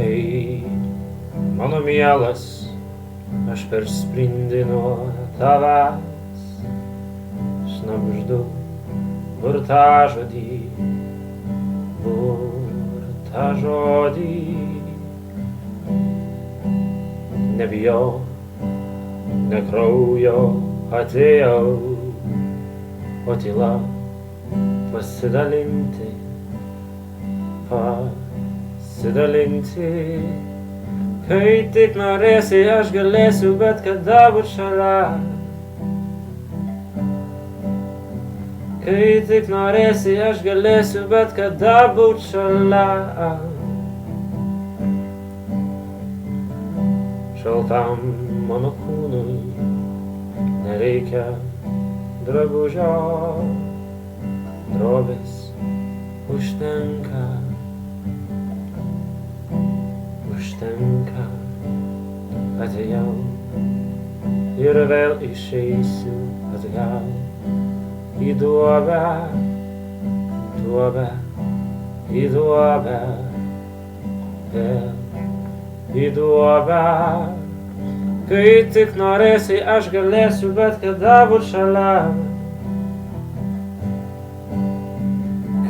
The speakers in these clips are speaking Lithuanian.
Ei, mano mielas, aš per sprindį nuo tavęs šnabždu burtažodį, nebijau, ne kraujo atėjau, o tyla pasidalinti, kai tik norėsi, aš galėsiu bet kada būt šalia. Kai tik norėsi, aš galėsiu bet kada būt šalia. Šaltam mano kūnui nereikia drabužio, drobės užtenka, atėjau ir vėl išeisiu atgal į duobę, vėl į duobę. Kai tik norėsi, aš galėsiu bet kada būt šalia.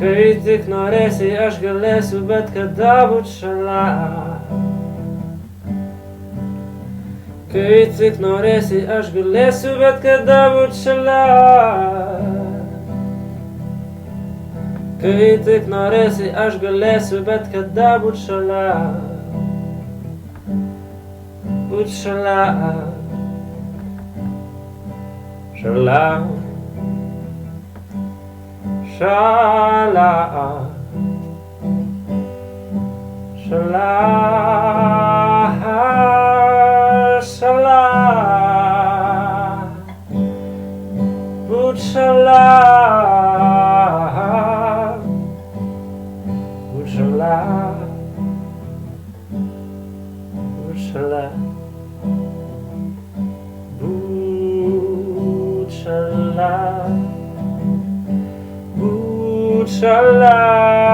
Kai tik norėsi, aš galėsiu bet kada būt šalia. Kai tik norėsi, aš galėsiu bet kada būt šalia. Kai tik norėsi, aš galėsiu bet kada būt šalia. Būt šalia, šalia, šalia, šalia, šalia, būt šalia, būt šalia, būt šalia. Shala,